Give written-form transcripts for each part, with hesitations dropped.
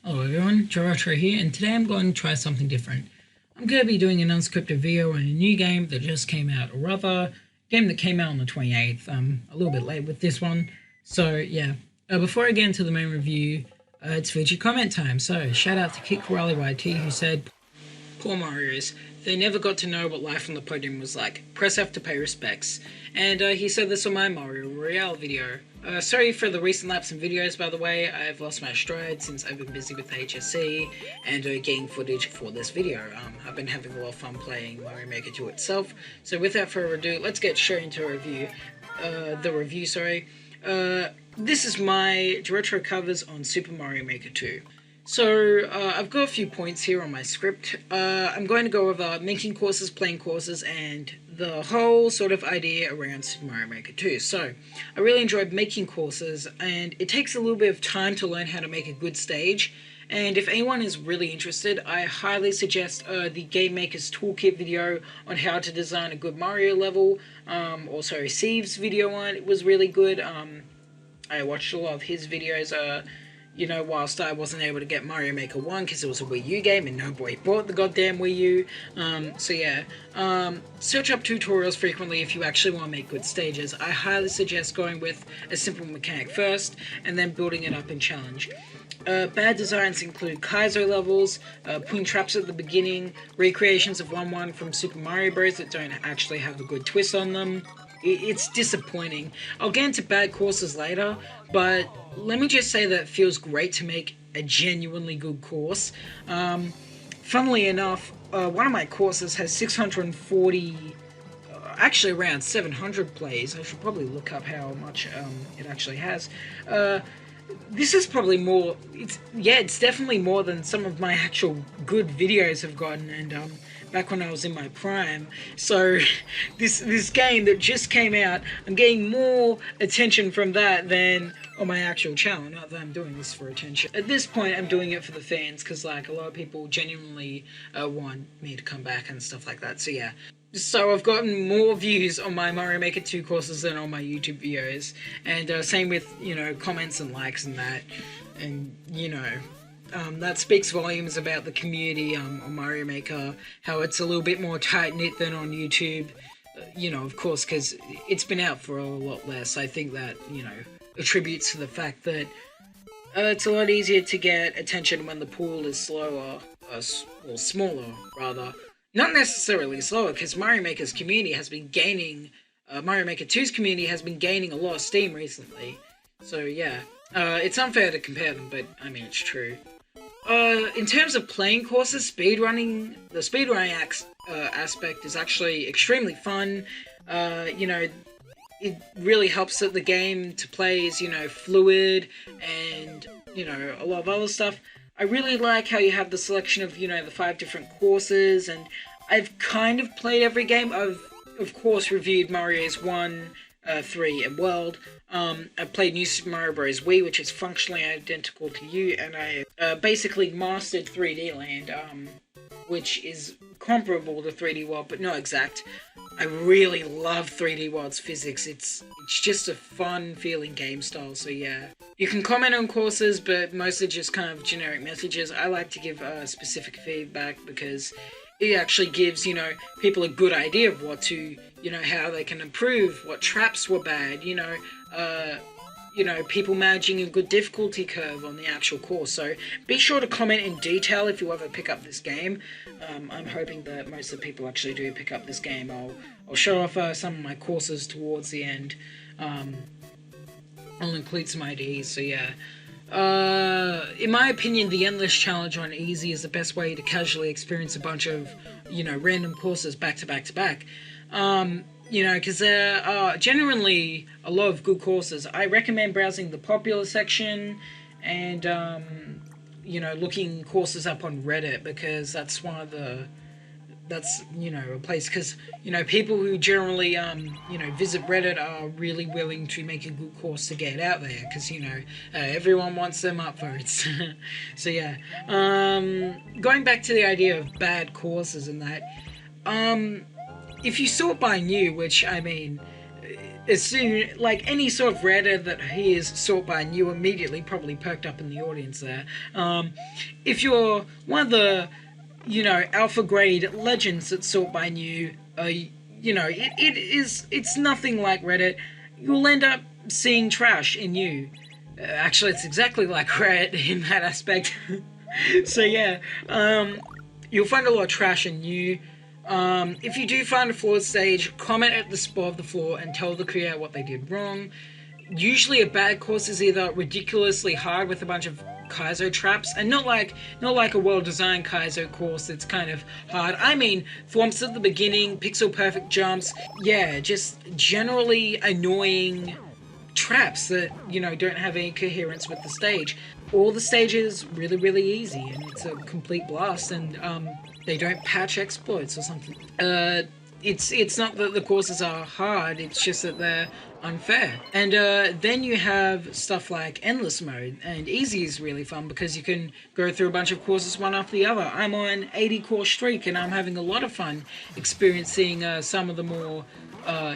Hello everyone, JaRetro here, and today I'm going to try something different. I'm going to be doing an unscripted video on a new game that just came out, or rather, a game that came out on the 28th. I'm a little bit late with this one, so yeah. Before I get into the main review, it's feature comment time, so shout out to Kit Corrali YT who said, "Poor Marios, they never got to know what life on the podium was like. Press F to pay respects." And he said this on my Mario Royale video. Sorry for the recent lapse in videos, by the way. I've lost my stride since I've been busy with the HSC and getting footage for this video. I've been having a lot of fun playing Mario Maker 2 itself. So without further ado, let's get straight into a review. This is my JaRetro Covers on Super Mario Maker 2. So, I've got a few points here on my script. I'm going to go over making courses, playing courses, and the whole sort of idea around Super Mario Maker 2. So, I really enjoyed making courses, and it takes a little bit of time to learn how to make a good stage. And if anyone is really interested, I highly suggest the Game Maker's Toolkit video on how to design a good Mario level. Also, Steve's video on it was really good. I watched a lot of his videos, whilst I wasn't able to get Mario Maker 1 because it was a Wii U game and nobody bought the goddamn Wii U. Search up tutorials frequently if you actually want to make good stages. I highly suggest going with a simple mechanic first and then building it up in challenge. Bad designs include Kaizo levels, putting traps at the beginning, recreations of 1-1 from Super Mario Bros. That don't actually have a good twist on them. It's disappointing. I'll get into bad courses later, but let me just say that it feels great to make a genuinely good course. Funnily enough, one of my courses has 640, actually around 700 plays. I should probably look up how much it actually has. This is probably more, it's definitely more than some of my actual good videos have gotten, and back when I was in my prime. So this game that just came out, I'm getting more attention from that than on my actual channel. Not that I'm doing this for attention. At this point, I'm doing it for the fans, because like a lot of people genuinely want me to come back and stuff like that. So yeah. So I've gotten more views on my Mario Maker 2 courses than on my YouTube videos, and same with, comments and likes and that, and, that speaks volumes about the community on Mario Maker, how it's a little bit more tight-knit than on YouTube, of course, because it's been out for a lot less. I think that, attributes to the fact that it's a lot easier to get attention when the pool is slower, or smaller, rather. Not necessarily slower, because Mario Maker's community has been gaining, Mario Maker 2's community has been gaining a lot of steam recently. So yeah, it's unfair to compare them, but I mean, it's true. In terms of playing courses, the speedrunning aspect is actually extremely fun. It really helps that the game to play is, fluid, and, a lot of other stuff. I really like how you have the selection of, the 5 different courses, and I've kind of played every game. I've, of course, reviewed Mario's 1, 3, and World. I've played New Super Mario Bros. Wii, which is functionally identical to you, and I basically mastered 3D Land, which is comparable to 3D World, but not exact. I really love 3D World's physics. It's just a fun feeling game style, so yeah. You can comment on courses, but mostly just kind of generic messages. I like to give specific feedback because it actually gives, people a good idea of what to, how they can improve, what traps were bad, people managing a good difficulty curve on the actual course. So be sure to comment in detail if you ever pick up this game. I'm hoping that most of the people actually do pick up this game. I'll show off some of my courses towards the end. I'll include some IDs, so yeah. In my opinion, the Endless Challenge on Easy is the best way to casually experience a bunch of, random courses back to back to back. Because there are genuinely a lot of good courses. I recommend browsing the popular section and, looking courses up on Reddit, because that's a place, because, people who generally, visit Reddit are really willing to make a good course to get out there, because, everyone wants them upvotes. So, yeah. Going back to the idea of bad courses and that, if you sort by new, which, I mean, as soon, like any sort of rare that hears sort by new immediately probably perked up in the audience there. If you're one of the, alpha grade legends that sort by new, it's nothing like Reddit. You'll end up seeing trash in you. Actually, it's exactly like Reddit in that aspect. So yeah, you'll find a lot of trash in you. If you do find a flawed stage, comment at the spot of the flaw and tell the creator what they did wrong. Usually a bad course is either ridiculously hard with a bunch of Kaizo traps, and not like a well-designed Kaizo course that's kind of hard. I mean, thwomps at the beginning, pixel perfect jumps, yeah, just generally annoying traps that, don't have any coherence with the stage. All the stages really, really easy, and it's a complete blast, and they don't patch exploits or something. It's not that the courses are hard, it's just that they're unfair. And then you have stuff like endless mode, and easy is really fun because you can go through a bunch of courses one after the other. I'm on 80 course streak and I'm having a lot of fun experiencing some of the more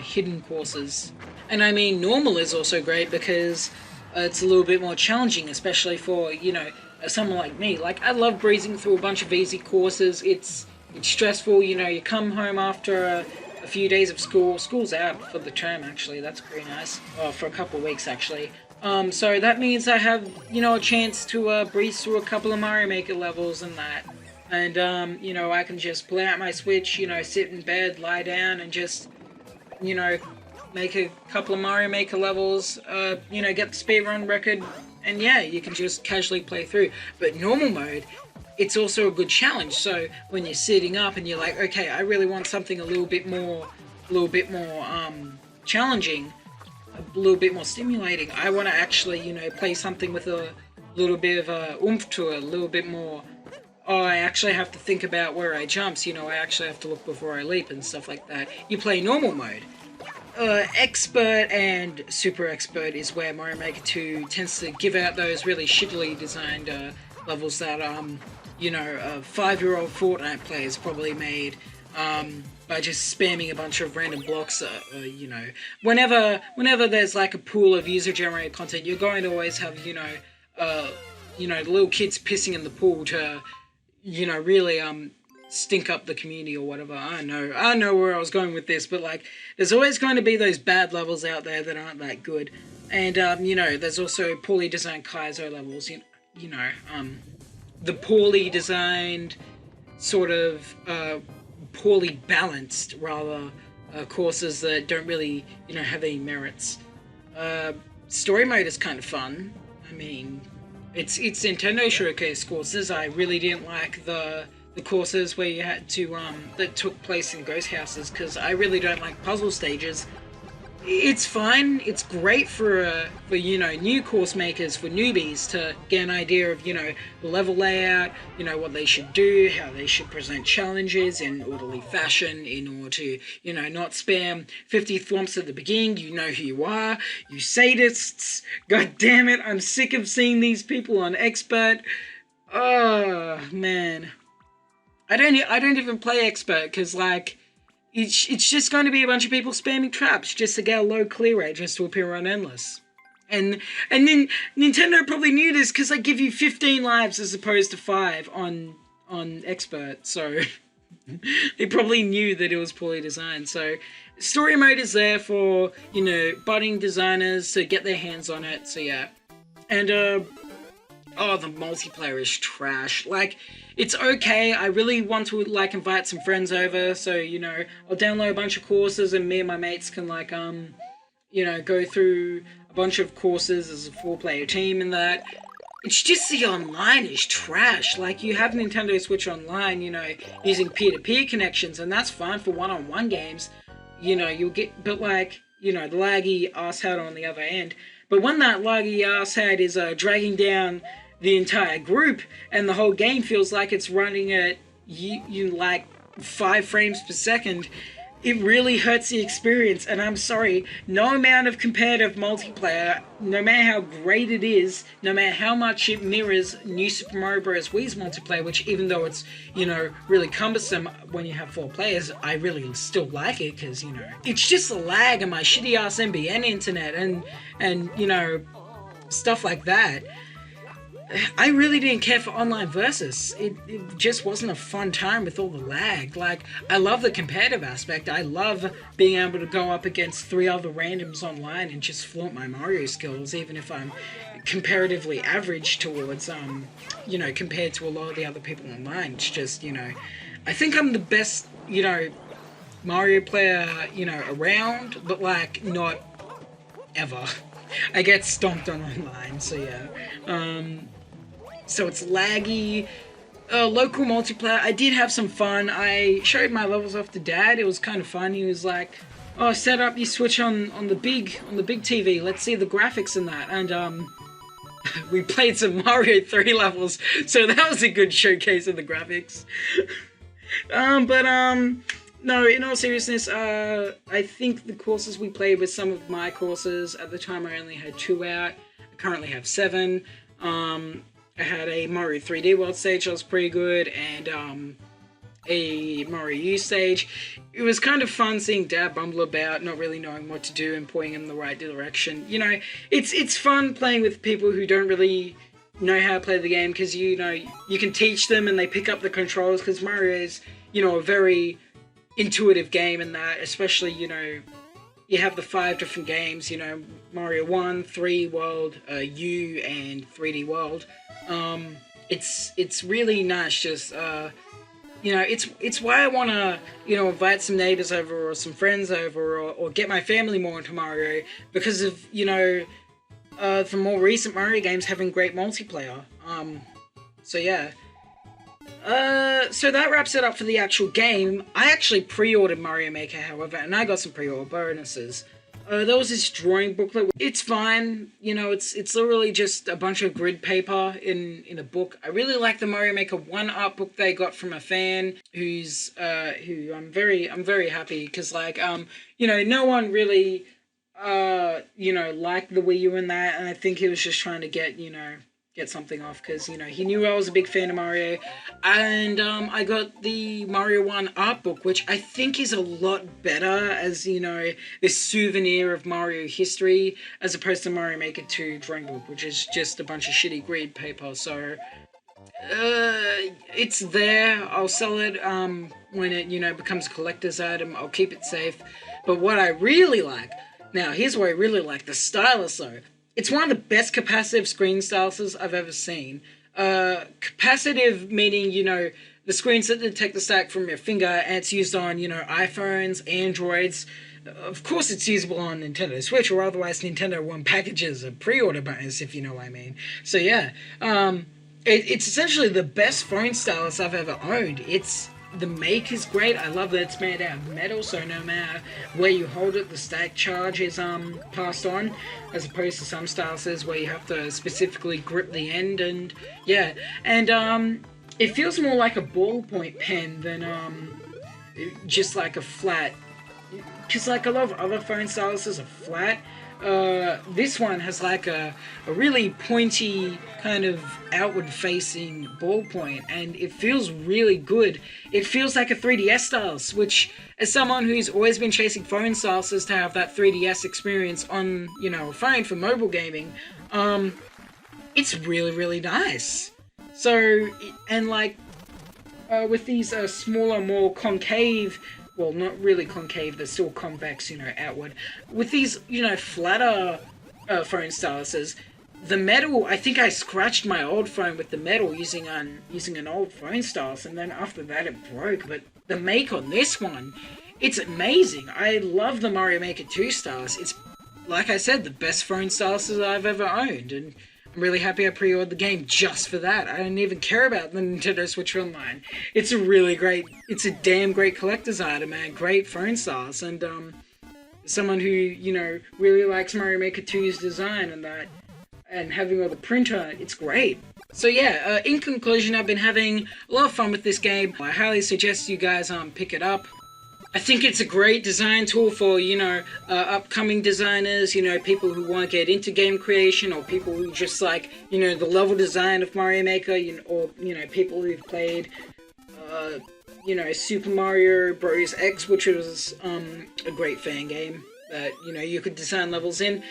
hidden courses. And I mean, normal is also great because it's a little bit more challenging, especially for, someone like me. Like, I love breezing through a bunch of easy courses. It's stressful, you come home after a few days of school. School's out for the term, actually. That's pretty nice. For a couple of weeks, actually. So that means I have, a chance to breeze through a couple of Mario Maker levels and that. And, I can just pull out my Switch, sit in bed, lie down, and just, make a couple of Mario Maker levels, get the speedrun record, and yeah, you can just casually play through. But normal mode, it's also a good challenge. So when you're sitting up and you're like, okay, I really want something a little bit more challenging, a little bit more stimulating. I want to actually, play something with a little bit of oomph to it, a little bit more. Oh, I actually have to think about where I jumps. I actually have to look before I leap and stuff like that. You play normal mode. Expert and super expert is where Mario Maker 2 tends to give out those really shittily designed levels that a 5-year-old Fortnite players probably made by just spamming a bunch of random blocks. Whenever there's like a pool of user-generated content, you're going to always have the little kids pissing in the pool to really stink up the community or whatever. I know where I was going with this, but like, there's always going to be those bad levels out there that aren't that good. And there's also poorly designed Kaizo levels. The poorly designed, sort of poorly balanced rather courses that don't really have any merits. Story mode is kind of fun. I mean, it's Nintendo Showcase courses. I really didn't like the courses where you had to that took place in ghost houses, because I really don't like puzzle stages. It's fine. It's great for new course makers, for newbies, to get an idea of the level layout, what they should do, how they should present challenges in orderly fashion in order to not spam 50 thwomps at the beginning. You know who you are, you sadists. God damn it! I'm sick of seeing these people on expert. Oh man, I don't even play expert because like. It's just going to be a bunch of people spamming traps just to get a low clear rate just to appear on Endless. And then Nintendo probably knew this because they give you 15 lives as opposed to 5 on Expert. So they probably knew that it was poorly designed. So story mode is there for, budding designers to get their hands on it. So yeah. And, the multiplayer is trash. Like, it's okay. I really want to, invite some friends over. So, I'll download a bunch of courses and me and my mates can, go through a bunch of courses as a 4-player team and that. It's just the online is trash. Like, you have Nintendo Switch Online, using peer-to-peer connections, and that's fine for one-on-one games. You'll get, but, the laggy asshat on the other end. But when that laggy asshat is dragging down the entire group and the whole game feels like it's running at 5 frames per second, it really hurts the experience, and I'm sorry, no amount of competitive multiplayer, no matter how great it is, no matter how much it mirrors New Super Mario Bros. Wii's multiplayer, which even though it's, really cumbersome when you have 4 players, I really still like it, because, it's just the lag and my shitty ass NBN internet, and stuff like that. I really didn't care for online versus. It just wasn't a fun time with all the lag. Like, I love the competitive aspect. I love being able to go up against 3 other randoms online and just flaunt my Mario skills, even if I'm comparatively average towards, compared to a lot of the other people online. It's just, I think I'm the best, Mario player, around, but, like, not ever. I get stomped on online, so yeah. So it's laggy. Local multiplayer, I did have some fun. I showed my levels off to Dad. It was kind of fun. He was like, "Oh, set up your Switch on the big TV. Let's see the graphics in that." And we played some Mario 3 levels, so that was a good showcase of the graphics. No, in all seriousness, I think the courses we played were some of my courses. At the time, I only had 2 out. I currently have 7. I had a Mario 3D World stage that was pretty good, and a Mario U stage. It was kind of fun seeing Dad bumble about, not really knowing what to do and pointing in the right direction. It's fun playing with people who don't really know how to play the game, because, you can teach them and they pick up the controls, because Mario is, a very intuitive game in that, especially, you have the 5 different games, Mario 1, 3 World, U, and 3D World. It's really nice, just, it's why I want to, invite some neighbors over or some friends over, or get my family more into Mario, because of, the more recent Mario games having great multiplayer. So yeah. So that wraps it up for the actual game. I actually pre-ordered Mario Maker, however, and I got some pre-order bonuses. There was this drawing booklet. It's fine, it's literally just a bunch of grid paper in a book. I really like the Mario Maker 1 art book they got from a fan who I'm very happy, because, like, no one really liked the Wii U in that, and I think he was just trying to get something off, because, he knew I was a big fan of Mario. And I got the Mario 1 art book, which I think is a lot better as, this souvenir of Mario history, as opposed to Mario Maker 2 drawing book, which is just a bunch of shitty grid paper. So it's there. I'll sell it when it becomes a collector's item. I'll keep it safe. But what I really like, now here's what I really like, the stylus though. It's one of the best capacitive screen styluses I've ever seen. Capacitive meaning, the screens that detect the static from your finger, and it's used on, iPhones, Androids. Of course it's usable on Nintendo Switch, or otherwise Nintendo won't package as a pre-order bonus, if you know what I mean. So yeah, it's essentially the best phone stylus I've ever owned. The make is great. I love that it's made out of metal, so no matter where you hold it, the static charge is passed on, as opposed to some styluses where you have to specifically grip the end. And yeah, and it feels more like a ballpoint pen than just like a flat, because, like, a lot of other phone styluses are flat. This one has like a really pointy kind of outward facing ballpoint, and it feels really good. It feels like a 3DS stylus, which, as someone who's always been chasing phone styluses to have that 3DS experience on, a phone for mobile gaming, it's really, really nice. So, and like, with these smaller, more concave, well, not really concave, they're still convex, outward. With these, flatter phone styluses, the metal, I think I scratched my old phone with the metal using an old phone stylus, and then after that it broke. But the make on this one, it's amazing. I love the Mario Maker 2 stylus. It's, like I said, the best phone styluses I've ever owned, and I'm really happy I pre-ordered the game just for that. I don't even care about the Nintendo Switch Online. It's a damn great collector's item, and a great phone stylus, and someone who, really likes Mario Maker 2's design and having all the print on it, it's great. So yeah, in conclusion, I've been having a lot of fun with this game. I highly suggest you guys pick it up. I think it's a great design tool for, upcoming designers, people who want to get into game creation, or people who just like, the level design of Mario Maker, or, people who've played, uh, Super Mario Bros. X, which was a great fan game that, you could design levels in.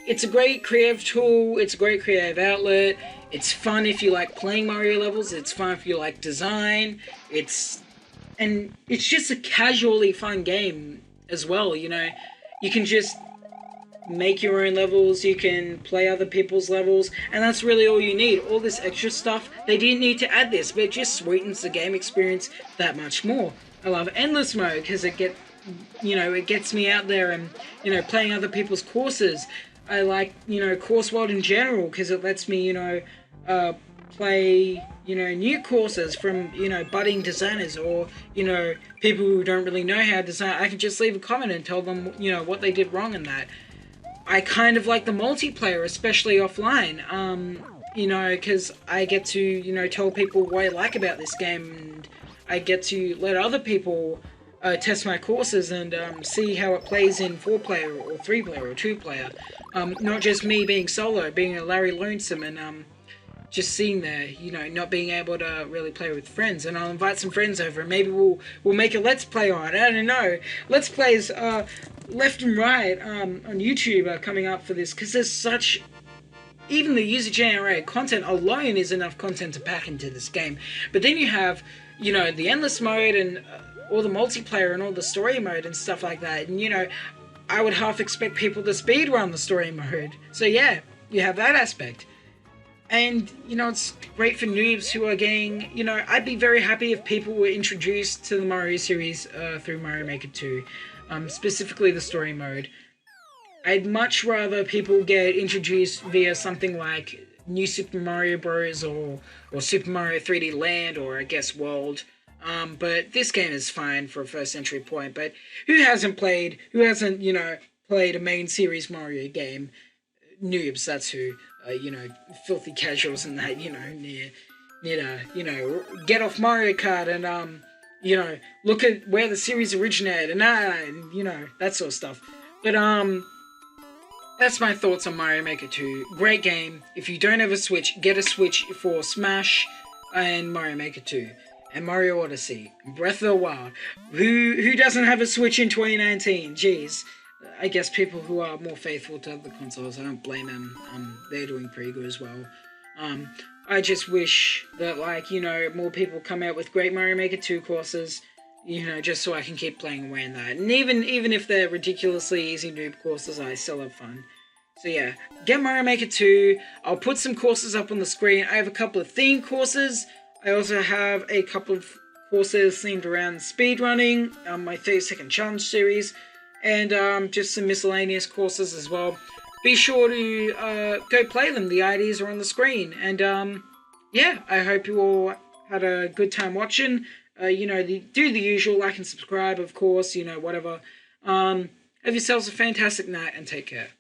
It's a great creative tool, it's a great creative outlet, it's fun if you like playing Mario levels, it's fun if you like design, it's just a casually fun game as well, You can just make your own levels, you can play other people's levels, and that's really all you need. All this extra stuff, they didn't need to add this, but it just sweetens the game experience that much more. I love endless mode because it gets me out there and, playing other people's courses. I like, Course World in general because it lets me, play, new courses from, budding designers or, people who don't really know how to design. I can just leave a comment and tell them, what they did wrong in that. I kind of like the multiplayer, especially offline, because I get to, tell people what I like about this game, and I get to let other people test my courses and see how it plays in 4-player or 3-player or 2-player. Not just me being solo, being a Larry Lonesome, and just sitting there, not being able to really play with friends. And I'll invite some friends over, and maybe we'll make a Let's Play on it. I don't know. Let's Plays left and right on YouTube are coming up for this, because there's such... Even the user-generated content alone is enough content to pack into this game. But then you have, the endless mode and all the multiplayer and all the story mode and stuff like that. And, I would half expect people to speedrun the story mode. So yeah, you have that aspect. And, it's great for noobs who are getting, I'd be very happy if people were introduced to the Mario series through Mario Maker 2. Specifically the story mode. I'd much rather people get introduced via something like New Super Mario Bros. Or Super Mario 3D Land, or I guess World. But this game is fine for a first entry point. But who hasn't played a main series Mario game? Noobs, that's who. Filthy casuals and that, need to, get off Mario Kart and, look at where the series originated and, that sort of stuff. But, that's my thoughts on Mario Maker 2. Great game. If you don't have a Switch, get a Switch for Smash and Mario Maker 2. And Mario Odyssey. Breath of the Wild. Who doesn't have a Switch in 2019? Jeez. I guess people who are more faithful to the consoles, I don't blame them. They're doing pretty good as well. I just wish that, more people come out with great Mario Maker 2 courses, just so I can keep playing away in that. And even if they're ridiculously easy noob courses, I still have fun. So yeah, get Mario Maker 2. I'll put some courses up on the screen. I have a couple of themed courses. I also have a couple of courses themed around speedrunning, my 30-second challenge series, and just some miscellaneous courses as well. Be sure to go play them. The IDs are on the screen. And yeah, I hope you all had a good time watching. Do the usual, like and subscribe, of course, whatever. Have yourselves a fantastic night and take care.